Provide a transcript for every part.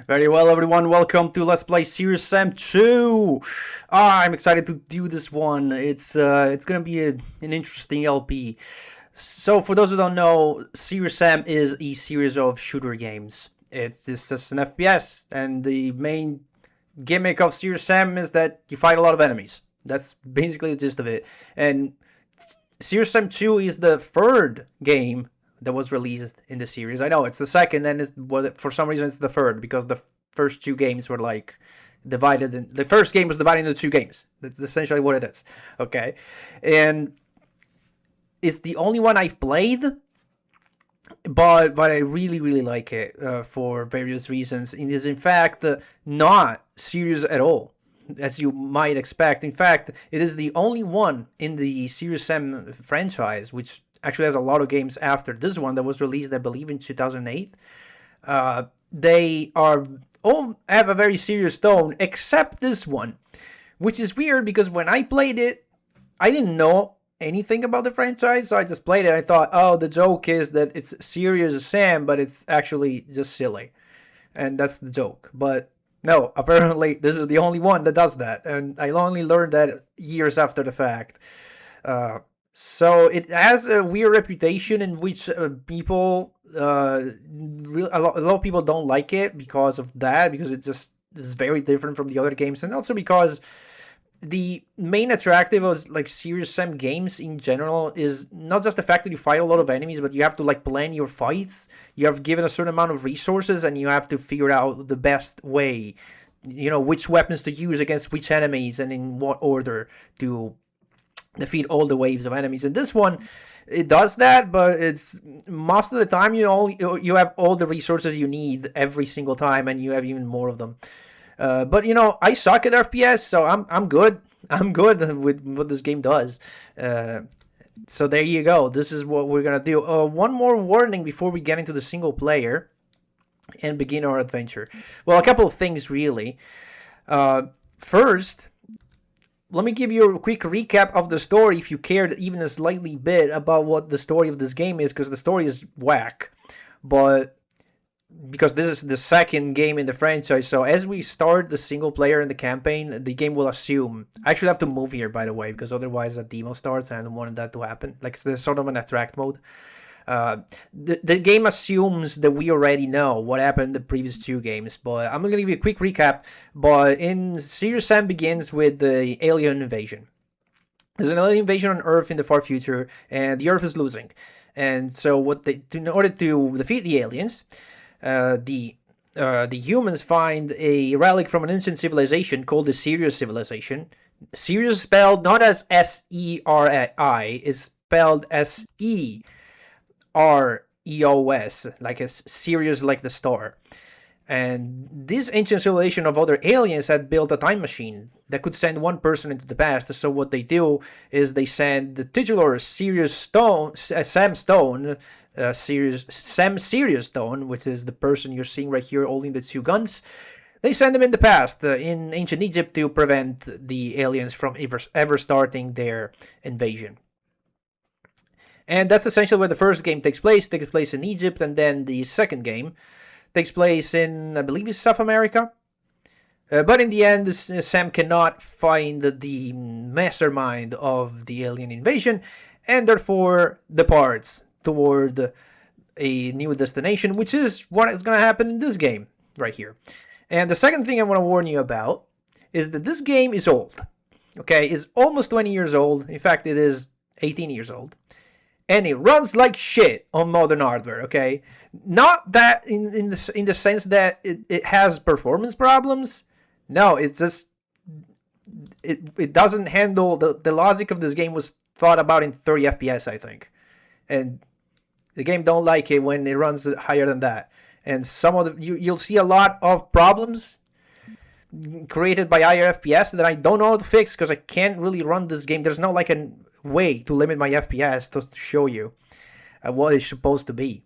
Very well, everyone. Welcome to Let's Play Serious Sam 2. I'm excited to do this one. It's gonna be an interesting LP. So, for those who don't know, Serious Sam is a series of shooter games. It's just an FPS, and the main gimmick of Serious Sam is that you fight a lot of enemies. That's basically the gist of it. And Serious Sam 2 is the third game that was released in the series. I know it's the second, and for some reason it's the third because the first two games were like divided. The first game was divided into two games. That's essentially what it is. Okay, and it's the only one I've played, but I really like it for various reasons. It is in fact not serious at all, as you might expect. In fact, it is the only one in the Serious Sam franchise, which actually has a lot of games after this one that was released, I believe, in 2008. They all have a very serious tone, except this one, which is weird because when I played it, I didn't know anything about the franchise, so I just played it. I thought, oh, the joke is that it's Serious Sam, but it's actually just silly, and that's the joke. But no, apparently this is the only one that does that, and I only learned that years after the fact. So it has a weird reputation in which people, a lot of people don't like it because of that, because it just is very different from the other games, and also because the main attractive of like Serious Sam games in general is not just the fact that you fight a lot of enemies, but you have to like plan your fights. You have given a certain amount of resources, and you have to figure out the best way, which weapons to use against which enemies and in what order to defeat all the waves of enemies. And this one, it does that, but it's most of the time you have all the resources you need every single time, and you have even more of them. But I suck at FPS, so I'm good. I'm good with what this game does. So there you go. This is what we're gonna do. One more warning before we get into the single player and begin our adventure. Well, a couple of things really. First, let me give you a quick recap of the story if you cared even a slightly bit about what the story of this game is, because the story is whack. But because this is the second game in the franchise, so as we start the single player in the campaign, the game will assume... I actually have to move here, by the way, because otherwise a demo starts and I don't want that to happen. Like, there's sort of an attract mode. The game assumes that we already know what happened in the previous two games, but I'm going to give you a quick recap. But in Serious Sam begins with the alien invasion. There's an alien invasion on Earth in the far future, and the Earth is losing. And so in order to defeat the aliens, the humans find a relic from an ancient civilization called the Sirius civilization. Sirius spelled not as S-E-R-I, is spelled S-E-R-E-O-S, like a Sirius, like the star. And this ancient civilization of other aliens had built a time machine that could send one person into the past. So what they do is they send the titular Sam Stone, Sam Serious Stone, which is the person you're seeing right here holding the two guns. They send him in the past, in ancient Egypt, to prevent the aliens from ever starting their invasion. And that's essentially where the first game takes place in Egypt, and then the second game takes place in, I believe it's South America. But in the end, Sam cannot find the mastermind of the alien invasion, and therefore departs toward a new destination, which is what is going to happen in this game right here. And the second thing I want to warn you about is that this game is old. Okay, it's almost 20 years old. In fact, it is 18 years old. And it runs like shit on modern hardware, okay? Not that in the sense that it has performance problems. No, it's just... It doesn't handle... The logic of this game was thought about in 30 FPS, I think. And the game don't like it when it runs higher than that. And some of you'll see a lot of problems created by higher FPS that I don't know how to fix, because I can't really run this game. There's no like a way to limit my FPS to show you what it's supposed to be.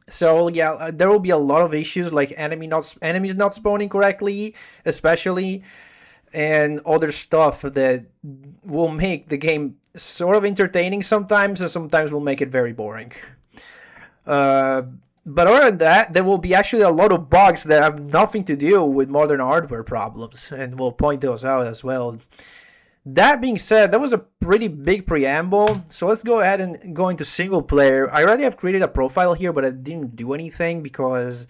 So yeah, there will be a lot of issues, like enemies not spawning correctly, especially, and other stuff that will make the game sort of entertaining sometimes, and sometimes will make it very boring. But other than that, there will be actually a lot of bugs that have nothing to do with modern hardware problems, and we'll point those out as well. That being said, that was a pretty big preamble, so let's go ahead and go into single player. I already have created a profile here, but I didn't do anything because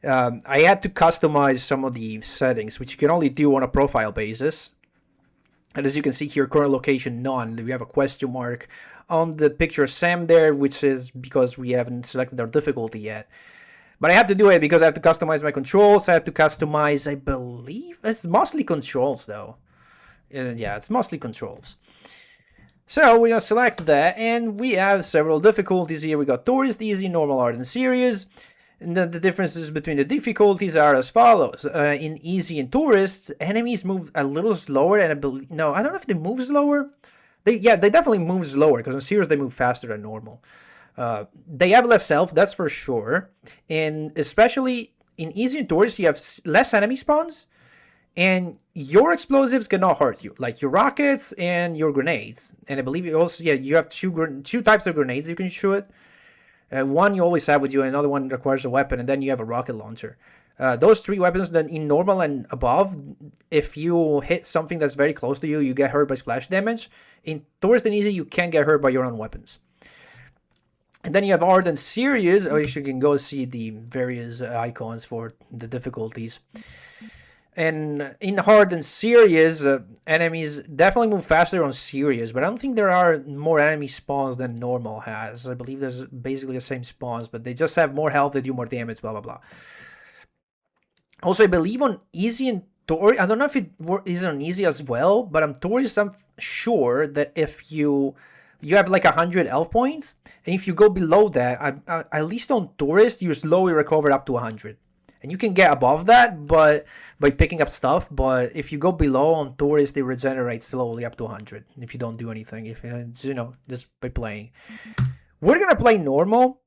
I had to customize some of the settings, which you can only do on a profile basis. And as you can see here, current location none. We have a question mark on the picture of Sam there, which is because we haven't selected our difficulty yet. But I have to do it because I have to customize my controls. I have to customize, I believe, it's mostly controls though. Yeah, it's mostly controls. So we're going to select that, and we have several difficulties here. We got Tourist, Easy, Normal, Hard, and Serious. And then the differences between the difficulties are as follows. In Easy and Tourist, enemies move a little slower, and I believe, no, I don't know if they move slower. They definitely move slower, because in Serious they move faster than normal. They have less health, that's for sure. And especially in Easy and Tourist, you have less enemy spawns, and your explosives cannot hurt you, like your rockets and your grenades. And I believe you also, you have two types of grenades you can shoot. One you always have with you, another one requires a weapon, and then you have a rocket launcher. Those three weapons, then in normal and above, if you hit something that's very close to you, you get hurt by splash damage. In Tourist and Easy, you can't get hurt by your own weapons. And then you have Hard and Serious, which you can go see the various icons for the difficulties. And in Hard and Serious, enemies definitely move faster on Serious, but I don't think there are more enemy spawns than normal has. I believe there's basically the same spawns, but they just have more health, they do more damage, blah, blah, blah. Also, I believe on Easy and Tourist, I don't know if it is on Easy as well, but on Tourist, I'm sure that if you have like 100 health points, and if you go below that, at least on Tourist, you slowly recover up to 100. And you can get above that, but by picking up stuff. But if you go below on Tourist, they regenerate slowly up to 100 if you don't do anything. If just by playing. We're gonna play normal.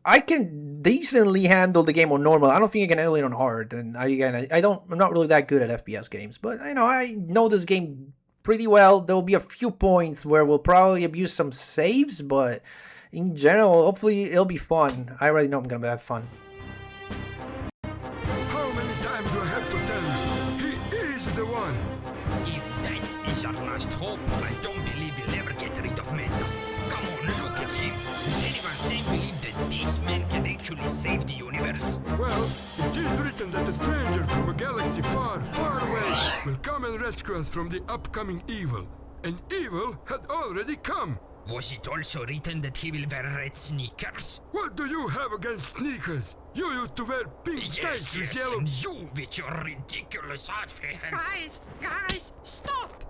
I can decently handle the game on normal. I don't think I can handle it on hard. And I'm not really that good at FPS games, but I know this game pretty well. There will be a few points where we'll probably abuse some saves, but in general, hopefully it'll be fun. I already know I'm gonna have fun. Hope, I don't believe he'll ever get rid of Mental. Come on, look at him. Anyone say believe that this man can actually save the universe? Well, it is written that a stranger from a galaxy far, far away will come and rescue us from the upcoming evil. And evil had already come. Was it also written that he will wear red sneakers? What do you have against sneakers? You used to wear pink tights with yellow... and you with your ridiculous outfit. Guys, stop!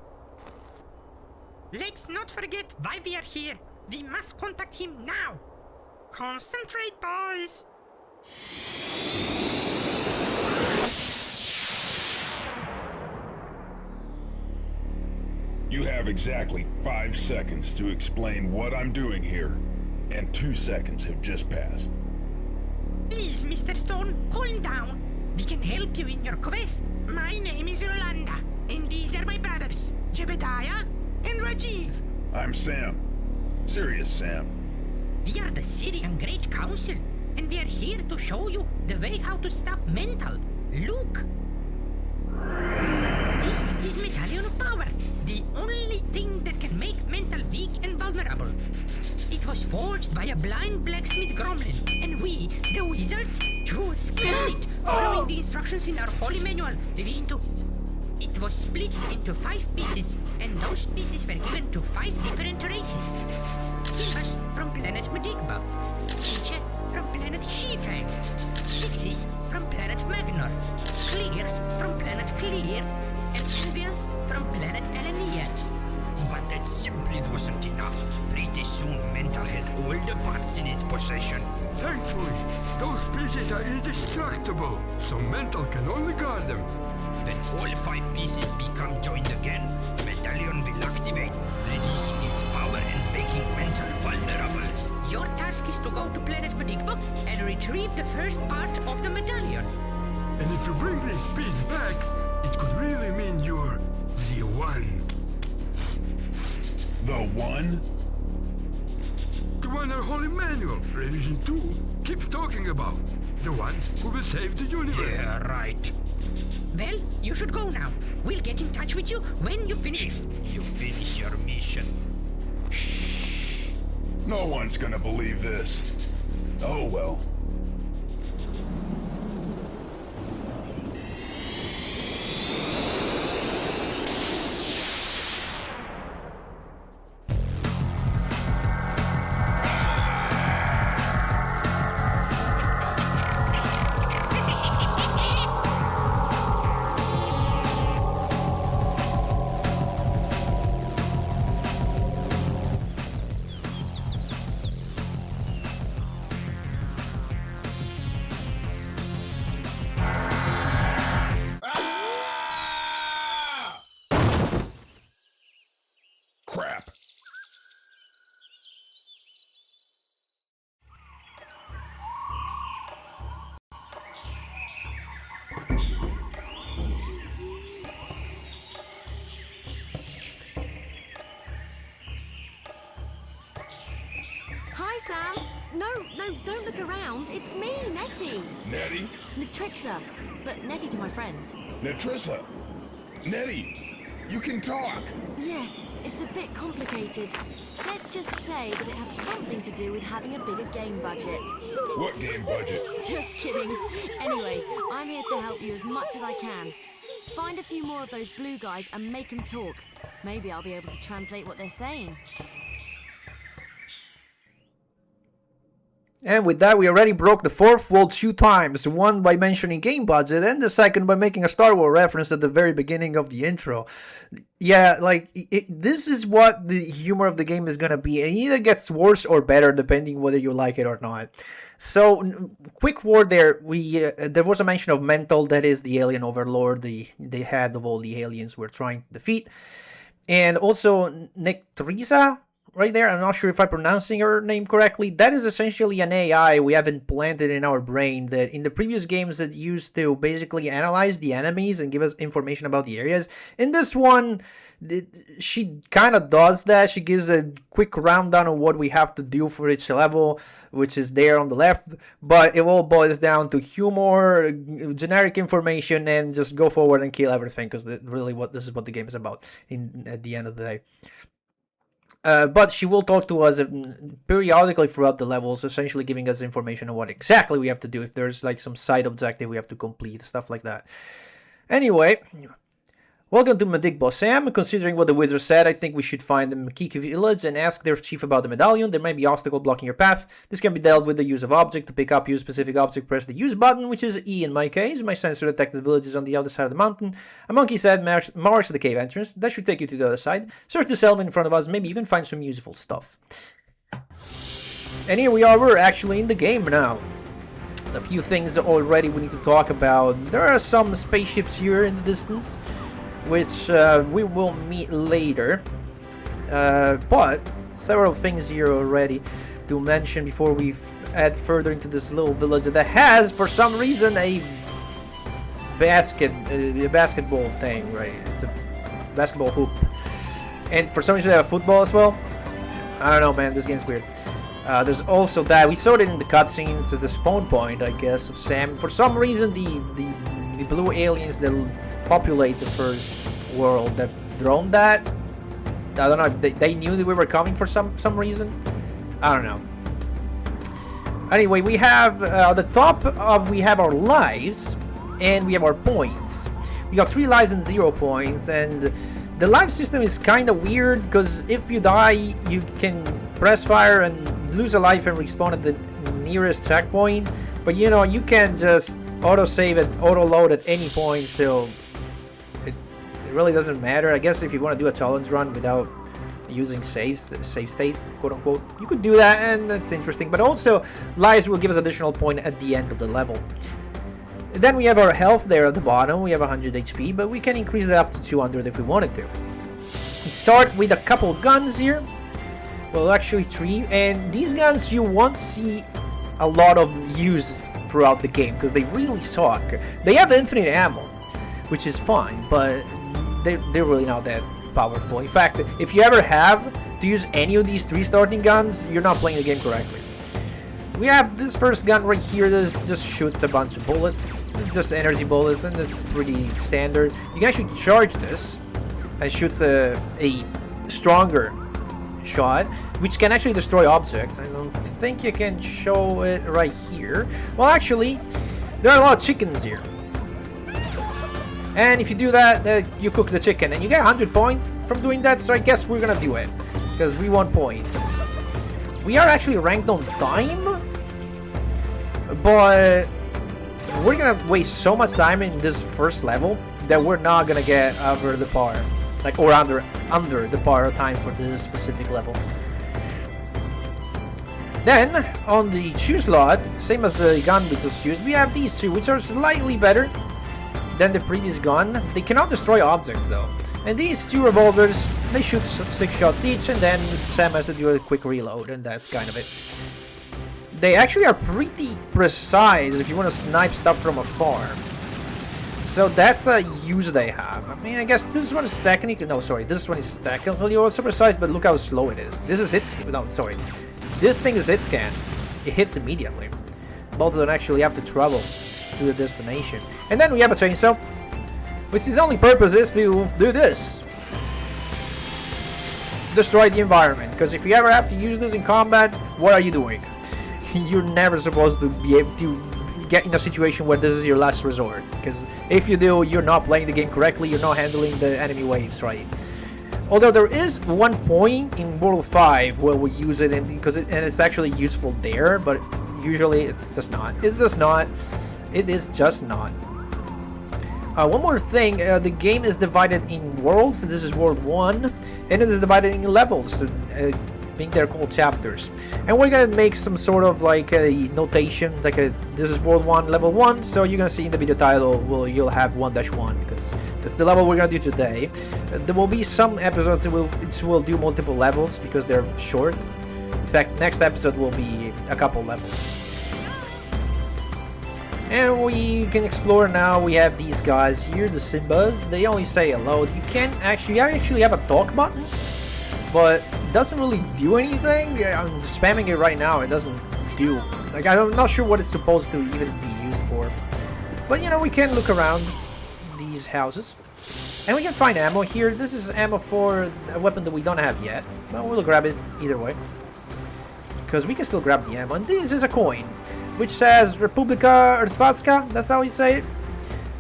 Let's not forget why we are here. We must contact him now. Concentrate, boys. You have exactly 5 seconds to explain what I'm doing here, and 2 seconds have just passed. Please, Mr. Stone, calm down. We can help you in your quest. My name is Rolanda, and these are my brothers, Jebediah and Rajiv. I'm Sam. Serious Sam. We are the Syrian Great Council, and we are here to show you the way how to stop Mental. Look! This is Medallion of Power, the only thing that can make Mental weak and vulnerable. It was forged by a blind blacksmith gremlin, and we, the wizards, chose it, following the instructions in our holy manual, Division 2. It was split into 5 pieces, and those pieces were given to 5 different races. Silvers from planet Medigba, Inche from planet Shifang, Sixes from planet Magnor, Clears from planet Clear, and Envians from planet Elenia. But that simply wasn't enough. Pretty soon Mental had all the parts in its possession. Thankfully, those pieces are indestructible, so Mental can only guard them. When all 5 pieces become joined again, Medallion will activate, releasing its power and making Mental vulnerable. Your task is to go to planet Medigba and retrieve the first part of the medallion. And if you bring this piece back, it could really mean you're the one. The one? To the one our holy manual, Revision 2, keeps talking about. The one who will save the universe. Yeah, right. Well, you should go now. We'll get in touch with you when you finish. If you finish your mission. No one's gonna believe this. Oh well. Crap. Hi, Sam. No, don't look around. It's me, Nettie. Nettie? Netrixa, but Nettie to my friends. Netrissa? Nettie, you can talk. Yes, it's a bit complicated. Let's just say that it has something to do with having a bigger game budget. What game budget? Just kidding. Anyway, I'm here to help you as much as I can. Find a few more of those blue guys and make them talk. Maybe I'll be able to translate what they're saying. And with that, we already broke the fourth wall 2 times. One by mentioning game budget, and the second by making a Star Wars reference at the very beginning of the intro. Yeah, like, this is what the humor of the game is gonna be. It either gets worse or better, depending whether you like it or not. So, quick word there. There was a mention of Mental, that is the alien overlord, the head of all the aliens we're trying to defeat. And also, Netrixa, right there, I'm not sure if I'm pronouncing her name correctly. That is essentially an AI we have implanted in our brain that in the previous games that used to basically analyze the enemies and give us information about the areas. In this one, she kind of does that. She gives a quick rundown on what we have to do for each level, which is there on the left, but it all boils down to humor, generic information, and just go forward and kill everything, because really this is what the game is about at the end of the day. But she will talk to us periodically throughout the levels, essentially giving us information on what exactly we have to do, if there's like some side objective we have to complete, stuff like that. Anyway, welcome to Medallion. Sam, considering what the wizard said, I think we should find the Makiki village and ask their chief about the medallion. There may be obstacle blocking your path. This can be dealt with the use of object. To pick up use specific object, press the use button, which is E in my case. My sensor detected the village is on the other side of the mountain. A monkey said marks the cave entrance. That should take you to the other side. Search the settlement in front of us. Maybe you can find some useful stuff. And here we are. We're actually in the game now. A few things already we need to talk about. There are some spaceships here in the distance, which we will meet later, but several things here already to mention before we add further into this little village that has, for some reason, a basketball thing, right? It's a basketball hoop, and for some reason they have a football as well. I don't know, man, this game's weird. There's also that, we saw it in the cutscenes at the spawn point, I guess, of Sam. For some reason, the blue aliens that populate the first world that drone that, I don't know, they knew that we were coming for some reason. I don't know. Anyway, we have at the top of, we have our lives and we have our points. We got 3 lives and 0 points, and the life system is kind of weird because if you die you can press fire and lose a life and respawn at the nearest checkpoint, but you know, you can just auto-save it, auto-load at any point, so it really doesn't matter. I guess if you want to do a challenge run without using save states, quote unquote, you could do that, and that's interesting. But also, lives will give us additional point at the end of the level. Then we have our health there at the bottom. We have 100 HP, but we can increase that up to 200 if we wanted to. We start with a couple guns here. Well, actually 3, and these guns you won't see a lot of use throughout the game because they really suck. They have infinite ammo, which is fine, but they're really not that powerful. In fact, if you ever have to use any of these 3 starting guns, you're not playing the game correctly. We have this first gun right here that just shoots a bunch of bullets. It's just energy bullets, and it's pretty standard. You can actually charge this, and shoots a stronger shot, which can actually destroy objects. I don't think you can show it right here. Well, actually, there are a lot of chickens here. And if you do that, you cook the chicken, and you get 100 points from doing that, so I guess we're gonna do it, because we want points. We are actually ranked on time, but we're gonna waste so much time in this first level that we're not gonna get over the par, like, or under the par time for this specific level. Then on the choose slot, same as the gun we just used, we have these 2, which are slightly better than the previous gun. They cannot destroy objects though. And these 2 revolvers, they shoot 6 shots each, and then Sam has to do a quick reload, and that's kind of it. They actually are pretty precise if you want to snipe stuff from afar. So that's a use they have. I mean, I guess this one is technically... No, sorry. This one is technically also precise, but look how slow it is. This is hit... No, sorry. This thing is hit scan. It hits immediately. Bolts don't actually have to travel to the destination. And then we have a chainsaw, which his only purpose is to do this. Destroy the environment. Because if you ever have to use this in combat, what are you doing? You're never supposed to be able to get in a situation where this is your last resort. Because if you do, you're not playing the game correctly, you're not handling the enemy waves right. Although there is one point in World 5 where we use it, and it's actually useful there, but usually it's just not. It's just not. It is just not. One more thing, the game is divided in worlds. This is World 1, and it is divided in levels, being they're called chapters. And we're gonna make some sort of like a notation, like this is World 1, Level 1, so you're gonna see in the video title, you'll have 1-1, because that's the level we're gonna do today. There will be some episodes that will do multiple levels, because they're short. In fact, next episode will be a couple levels. And we can explore now. We have these guys here, the Simbas. They only say hello. You actually have a talk button, but it doesn't really do anything. I'm spamming it right now. It doesn't do. Like, I'm not sure what it's supposed to even be used for. But, you know, we can look around these houses. And we can find ammo here. This is ammo for a weapon that we don't have yet. But we'll grab it either way, because we can still grab the ammo. And this is a coin, which says Republika Erzvatska, that's how we say it.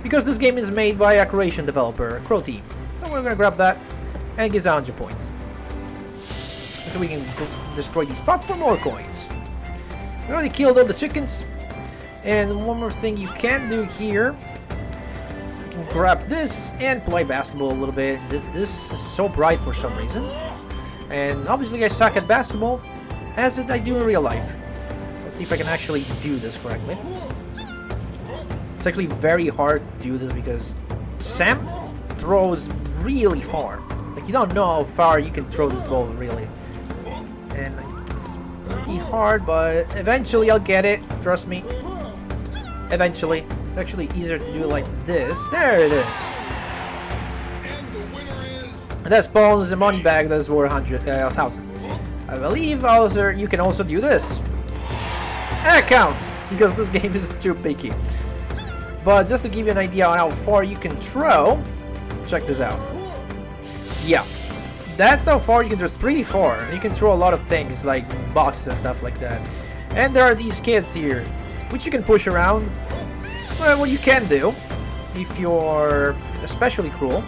Because this game is made by a Croatian developer, Croteam. So we're gonna grab that, and it gives 100 points. So we can destroy these spots for more coins. We already killed all the chickens. And one more thing you can do here. You can grab this and play basketball a little bit. This is so bright for some reason. And obviously I suck at basketball, as I do in real life. Let's see if I can actually do this correctly. It's actually very hard to do this because Sam throws really far. Like, you don't know how far you can throw this ball, really. And it's pretty hard, but eventually I'll get it. Trust me. Eventually. It's actually easier to do like this. There it is. And that spawns a money bag that's worth 1,000. I believe also you can also do this. That counts, because this game is too picky. But just to give you an idea on how far you can throw, check this out. Yeah, that's how far you can throw. It's pretty far. You can throw a lot of things, like boxes and stuff like that. And there are these kids here, which you can push around. Well, what you can do, if you're especially cruel,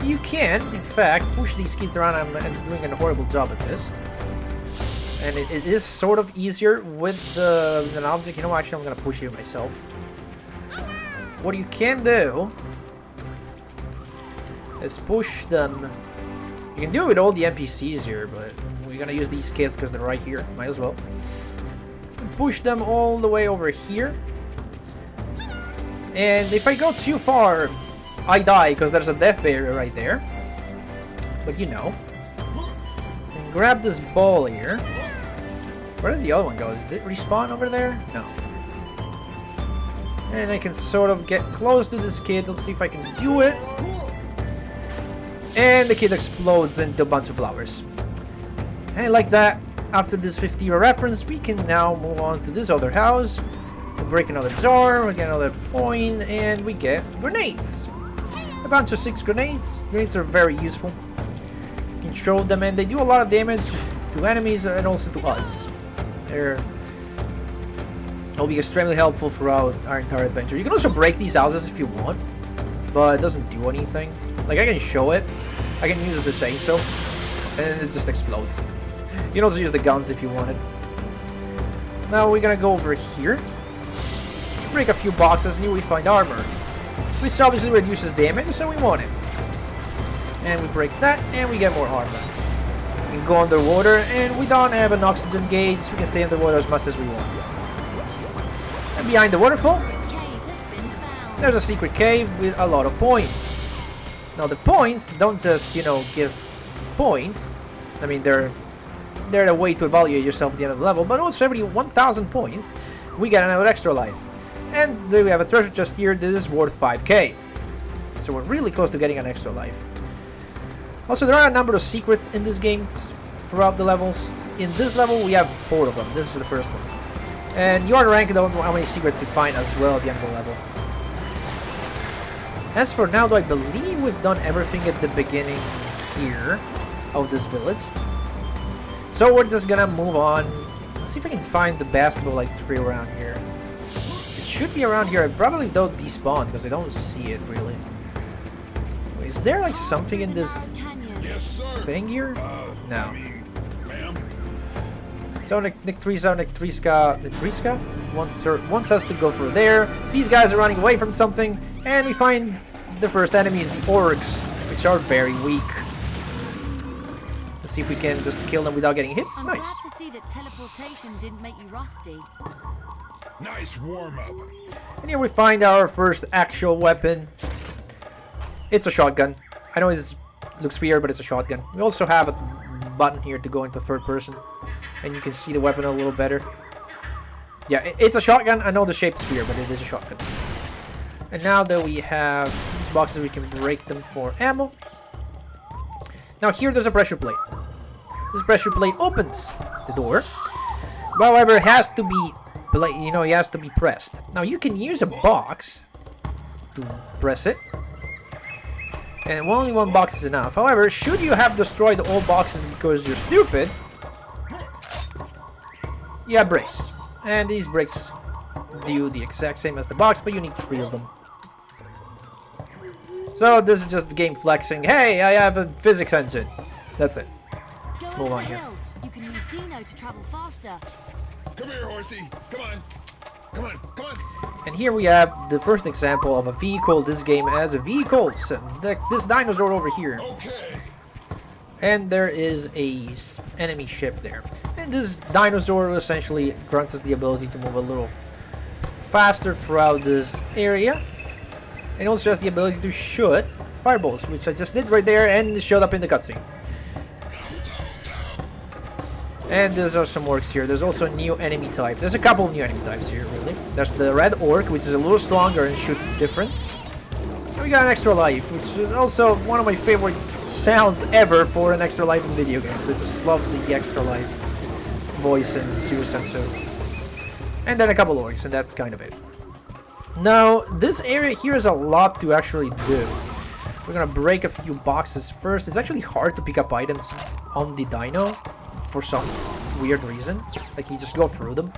you can, in fact, push these kids around. I'm doing a horrible job at this. And it is sort of easier with an object. You know, actually, I'm going to push you myself. What you can do is push them. You can do it with all the NPCs here, but we're going to use these kids because they're right here. Might as well. Push them all the way over here. And if I go too far, I die because there's a death barrier right there. But you know. And grab this ball here. Where did the other one go? Did it respawn over there? No. And I can sort of get close to this kid. Let's see if I can do it. And the kid explodes into a bunch of flowers. And like that, after this 50-year reference, we can now move on to this other house. We'll break another jar, we get another point, and we get grenades. A bunch of 6 grenades. Grenades are very useful. You can throw them and they do a lot of damage to enemies and also to us. They'll be extremely helpful throughout our entire adventure. You can also break these houses if you want, but it doesn't do anything. Like, I can show it. I can use the chainsaw, and it just explodes. You can also use the guns if you wanted. Now we're gonna go over here. Break a few boxes, and here we find armor, which obviously reduces damage, so we want it. And we break that, and we get more armor. We can go underwater, and we don't have an oxygen gauge. We can stay underwater as much as we want. And behind the waterfall, there's a secret cave with a lot of points. Now the points don't just, you know, give points. I mean, they're a way to evaluate yourself at the end of the level, but also every 1,000 points, we get another extra life. And then we have a treasure chest here that is worth 5k. So we're really close to getting an extra life. Also, there are a number of secrets in this game throughout the levels. In this level, we have 4 of them. This is the first one. And you are ranked on how many secrets you find as well at the end of the level. As for now, though, I believe we've done everything at the beginning here of this village. So we're just gonna move on. Let's see if I can find the basketball-like tree around here. It should be around here. I probably don't despawn because I don't see it really. Wait, is there like something in this thing here? No. So Nictriska wants us to go through there. These guys are running away from something, and we find the first enemies, the orcs, which are very weak. Let's see if we can just kill them without getting hit. I'm Nice. glad to see that teleportation didn't make you rusty. Nice warm-up. And here we find our first actual weapon. It's a shotgun. I know it looks weird, but it's a shotgun. We also have a button here to go into third person, and you can see the weapon a little better. Yeah, it's a shotgun. I know the shape is weird, but it is a shotgun. And now that we have these boxes, we can break them for ammo. Now here there's a pressure plate. This pressure plate opens the door. However, it has to be, it has to be pressed. Now you can use a box to press it, and only one box is enough. However, should you have destroyed all boxes because you're stupid, you have bricks. And these bricks do the exact same as the box, but you need 3 of them. So this is just the game flexing. Hey, I have a physics engine. That's it. Let's move on here. You can use Dino to travel faster. Come here, horsey. Come on. Come on. Come on. And here we have the first example of a vehicle. This game has vehicles. This dinosaur over here. Okay. And there is a enemy ship there. And this dinosaur essentially grants us the ability to move a little faster throughout this area. And also has the ability to shoot fireballs, which I just did right there and showed up in the cutscene. And there's also some orcs here. There's also a new enemy type. There's a couple of new enemy types here, really. There's the red orc, which is a little stronger and shoots different. And we got an extra life, which is also one of my favorite sounds ever for an extra life in video games. I just love the extra life voice in Serious Sam 2. And then a couple orcs, and that's kind of it. Now, this area here is a lot to actually do. We're gonna break a few boxes first. It's actually hard to pick up items on the dino for some weird reason. Like, you just go through them.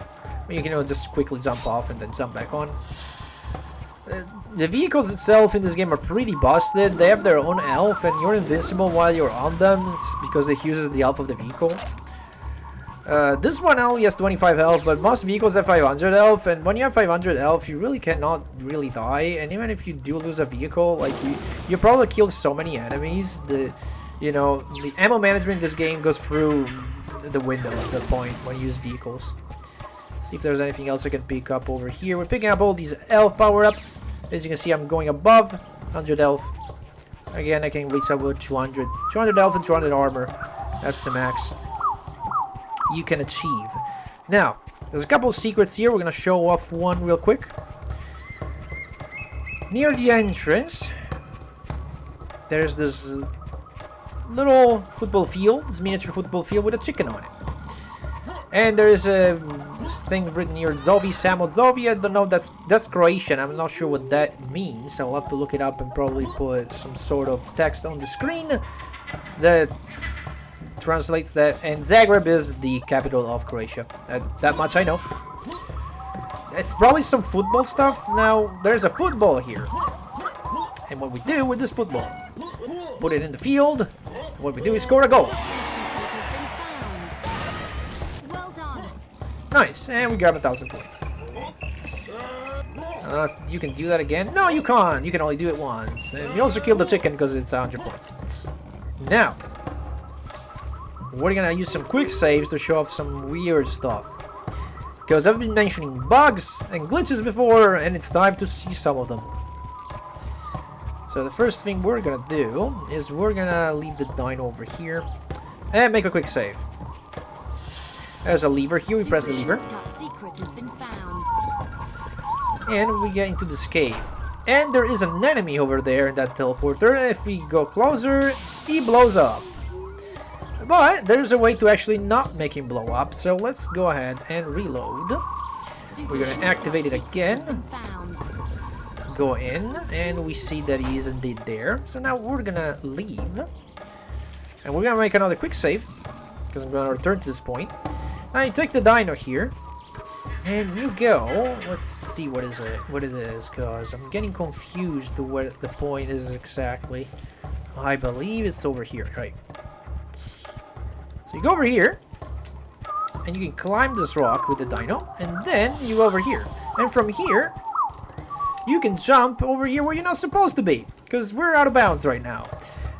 You can just quickly jump off and then jump back on. The vehicles itself in this game are pretty busted. They have their own health, and you're invincible while you're on them. It's because it uses the health of the vehicle. This one only has 25 health, but most vehicles have 500 health, and when you have 500 health, you really cannot really die. And even if you do lose a vehicle, like you probably killed so many enemies. The ammo management in this game goes through the window at that point when you use vehicles. See if there's anything else I can pick up over here. We're picking up all these health power-ups. As you can see, I'm going above 100 health. Again, I can reach up with 200 health and 200 armor. That's the max you can achieve. Now, there's a couple of secrets here. We're gonna show off one real quick. Near the entrance, there's this little football field, this miniature football field with a chicken on it. And there is a thing written here, Zovi, Samo Zovi. I don't know, that's Croatian. I'm not sure what that means. I'll have to look it up and probably put some sort of text on the screen that translates that. And Zagreb is the capital of Croatia. That much I know. It's probably some football stuff. Now, there's a football here. And what we do with this football, put it in the field. And what we do is score a goal. Nice, and we grab 1,000 points. I don't know if you can do that again. No, you can't. You can only do it once. And you also kill the chicken because it's 100 points. Now, we're gonna use some quick saves to show off some weird stuff. Because I've been mentioning bugs and glitches before, and it's time to see some of them. So the first thing we're gonna do is we're gonna leave the dino over here and make a quick save. There's a lever here, we press the lever. And we get into this cave. And there is an enemy over there in that teleporter. If we go closer, he blows up. But there's a way to actually not make him blow up, so let's go ahead and reload. We're gonna activate it again. Go in, and we see that he is indeed there. So now we're gonna leave. And we're gonna make another quick save, because I'm gonna return to this point. Now you take the dino here, and you go. Let's see what it is, because I'm getting confused to where the point is exactly. I believe it's over here, right? So you go over here, and you can climb this rock with the dino, and then you go over here. And from here, you can jump over here where you're not supposed to be, because we're out of bounds right now.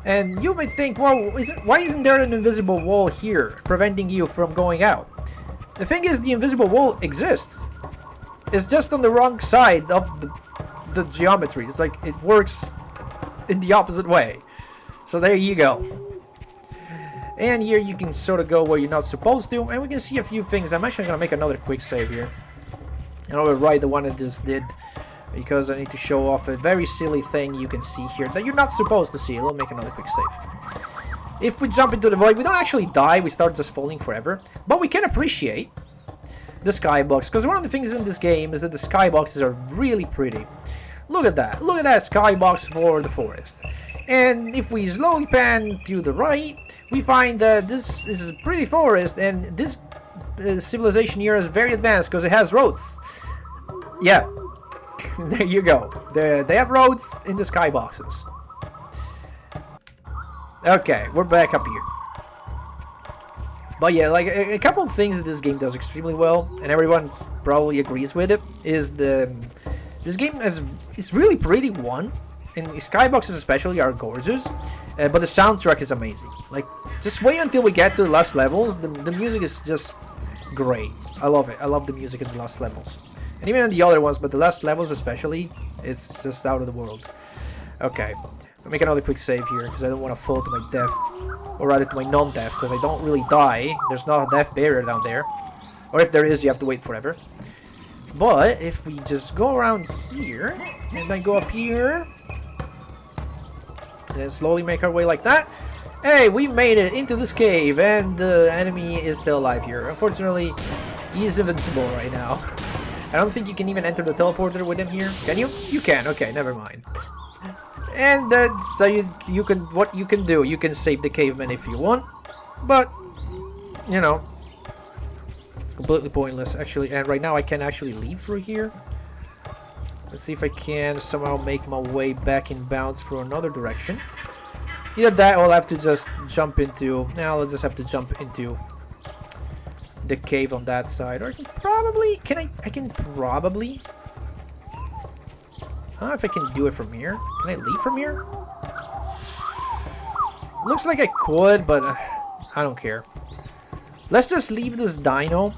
And you might think, well, why isn't there an invisible wall here, preventing you from going out? The thing is, the invisible wall exists. It's just on the wrong side of the geometry. It's like, it works in the opposite way. So there you go. And here you can sort of go where you're not supposed to, and we can see a few things. I'm actually going to make another quick save here. And overwrite the one I just did, because I need to show off a very silly thing you can see here that you're not supposed to see. I'll make another quick save. If we jump into the void, we don't actually die, we start just falling forever. But we can appreciate the skybox, because one of the things in this game is that the skyboxes are really pretty. Look at that. Look at that skybox for the forest. And if we slowly pan to the right, we find that this is a pretty forest, and this civilization here is very advanced because it has roads. Yeah. There you go. They have roads in the skyboxes. Okay, we're back up here. But yeah, like a couple of things that this game does extremely well, and everyone probably agrees with it, is this game it's really pretty one, and skyboxes especially are gorgeous, but the soundtrack is amazing. Like, just wait until we get to the last levels. The music is just great. I love it. I love the music in the last levels. And even in the other ones, but the last levels especially, it's just out of the world. Okay, I'll make another quick save here, because I don't want to fall to my death. Or rather to my non-death, because I don't really die. There's not a death barrier down there. Or if there is, you have to wait forever. But if we just go around here, and then go up here, and slowly make our way like that. Hey, we made it into this cave, and the enemy is still alive here. Unfortunately, he's invincible right now. I don't think you can even enter the teleporter with him here. Can you? You can. Okay, never mind. And so you can, what you can do, you can save the caveman if you want, but you know, it's completely pointless actually. And right now I can actually leave through here. Let's see if I can somehow make my way back in bounds through another direction. Either that, or I'll have to just jump into. Now let's just have to jump into the cave on that side, or I can probably. I can probably. I don't know if I can do it from here. Can I leave from here? Looks like I could, but I don't care. Let's just leave this dino.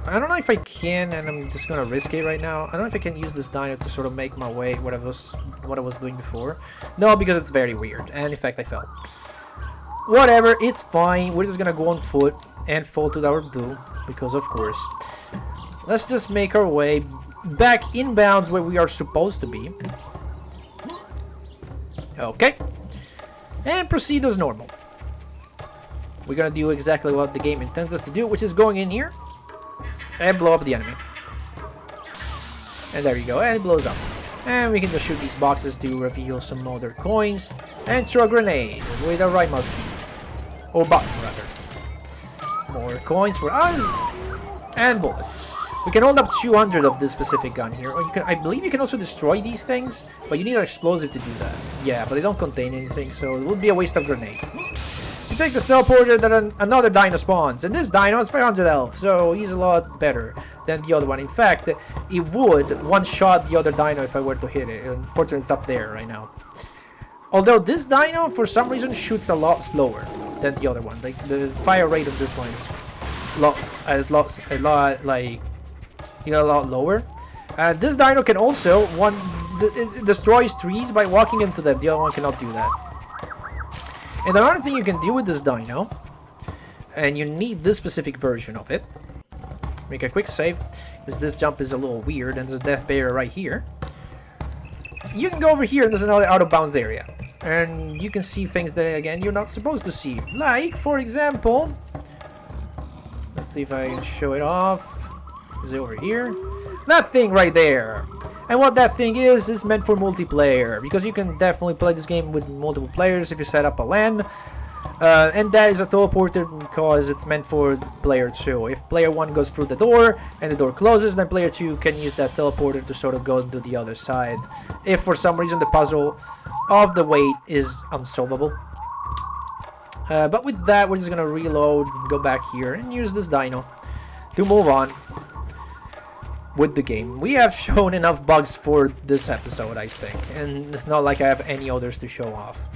I don't know if I can, and I'm just gonna risk it right now. I don't know if I can use this dino to sort of make my way what I was doing before. No, because it's very weird, and in fact I fell. Whatever, it's fine. We're just gonna go on foot and fall to our doom, because of course. Let's just make our way back inbounds where we are supposed to be. Okay. And proceed as normal. we're gonna do exactly what the game intends us to do, which is going in here and blow up the enemy. And there you go, and it blows up. And we can just shoot these boxes to reveal some other coins and throw a grenade with a right mouse key. Or button, rather. More coins for us and bullets. We can hold up 200 of this specific gun here. Or you can, I believe you can also destroy these things, but you need an explosive to do that. Yeah, but they don't contain anything, so it would be a waste of grenades. You take this teleporter, then another dino spawns, and this dino has 500 health, so he's a lot better than the other one. In fact, it would one-shot the other dino if I were to hit it. Unfortunately, it's up there right now. Although this dino, for some reason, shoots a lot slower than the other one. Like, the fire rate of this one is a lot lower. This dino can also it destroys trees by walking into them. The other one cannot do that. And another thing you can do with this dino, and you need this specific version of it. Make a quick save, because this jump is a little weird, and there's a death barrier right here. You can go over here, and there's another out-of-bounds area. And you can see things that, again, you're not supposed to see. Like, for example, let's see if I can show it off. Is it over here? That thing right there. And what that thing is meant for multiplayer, because you can definitely play this game with multiple players if you set up a LAN. And that is a teleporter because it's meant for player 2. If player 1 goes through the door and the door closes, then player 2 can use that teleporter to sort of go to the other side. If for some reason the puzzle of the wait is unsolvable. But with that, we're just going to reload, go back here, and use this dino to move on with the game. We have shown enough bugs for this episode, I think, and it's not like I have any others to show off.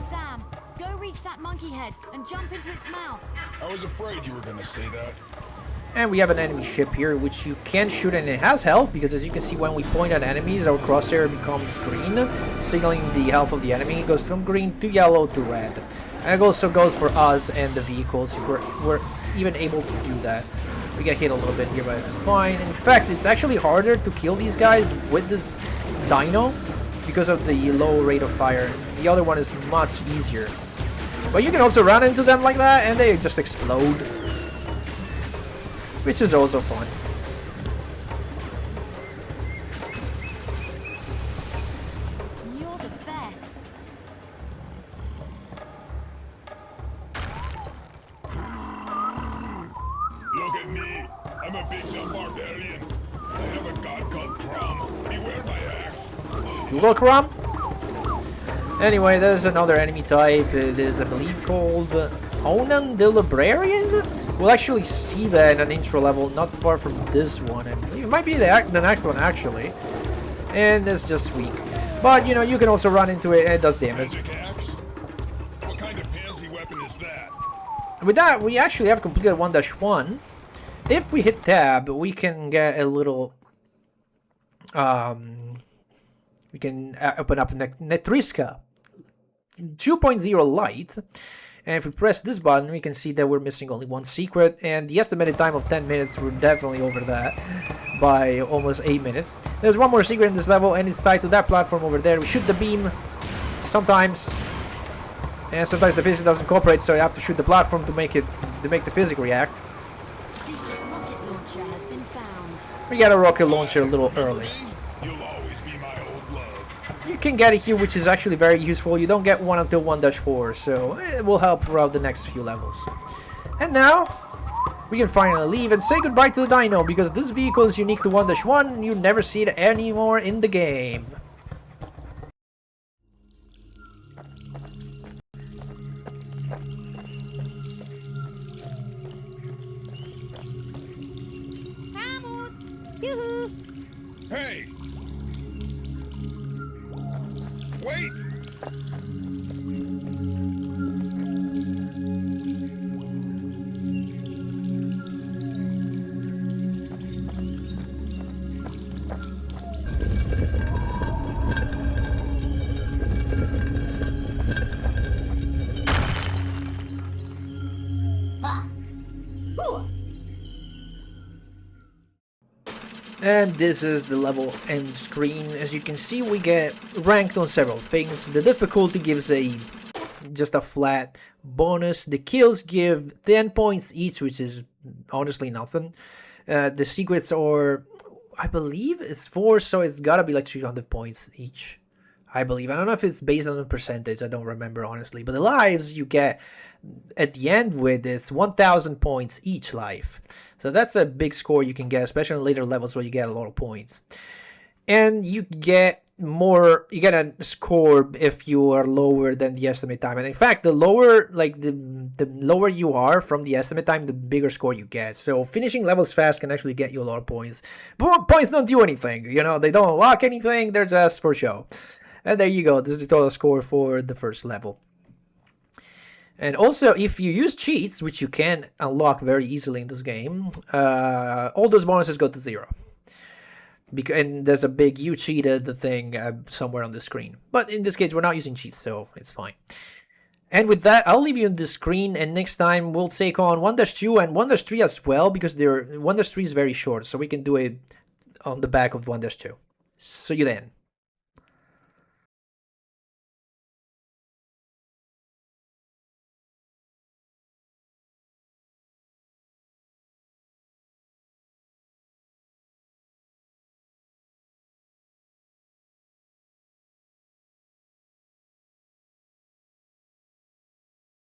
Sam, go reach that monkey head and jump into its mouth. I was afraid you were gonna say that. And we have an enemy ship here, which you can shoot, and it has health, because as you can see, when we point at enemies, our crosshair becomes green, signaling the health of the enemy. It goes from green to yellow to red. And it also goes for us and the vehicles, if we're even able to do that. We get hit a little bit here, but it's fine. In fact, it's actually harder to kill these guys with this dino because of the low rate of fire. The other one is much easier. But you can also run into them like that and they just explode, which is also fun. You're the best. Look at me. I'm a big dumb barbarian. I have a god called Crom. Beware my axe. You look, Rom? Anyway, there's another enemy type. It is, I believe, called Onan the Librarian. We'll actually see that in an intro level, not far from this one. I believe it might be the next one, actually. And it's just weak. But, you know, you can also run into it and it does damage. Magic axe? What kind of pansy weapon is that? With that, we actually have completed 1-1. If we hit tab, we can get a little... we can open up Netriska 2.0 Lite. And if we press this button, we can see that we're missing only one secret. And the estimated time of 10 minutes, we're definitely over that by almost 8 minutes. There's one more secret in this level, and it's tied to that platform over there. We shoot the beam sometimes. And sometimes the physics doesn't cooperate, so you have to shoot the platform to make the physics react. Secret rocket launcher has been found. We got a rocket launcher a little early. You'll always be my old love. You can get it here, which is actually very useful. You don't get one until 1-4, so it will help throughout the next few levels. And now, we can finally leave and say goodbye to the dino, because this vehicle is unique to 1-1, and you never see it anymore in the game. Hey! Wait! And this is the level end screen. As you can see, we get ranked on several things. The difficulty gives a just a flat bonus. The kills give 10 points each, which is honestly nothing. The secrets are, I believe, is 4, so it's gotta be like 300 points each. I believe. I don't know if it's based on the percentage. I don't remember, honestly. But the lives you get at the end with is 1,000 points each life. So that's a big score you can get, especially in later levels where you get a lot of points. And you get more, you get a score if you are lower than the estimate time. And in fact, the lower, like the lower you are from the estimate time, the bigger score you get. So finishing levels fast can actually get you a lot of points. But points don't do anything, you know, they don't unlock anything, they're just for show. And there you go, this is the total score for the first level. And also, if you use cheats, which you can unlock very easily in this game, all those bonuses go to 0. And there's a big "you cheated" the thing somewhere on the screen. But in this case, we're not using cheats, so it's fine. And with that, I'll leave you on the screen, and next time we'll take on 1-2 and 1-3 as well, because 1-3 is very short, so we can do it on the back of 1-2. See you then.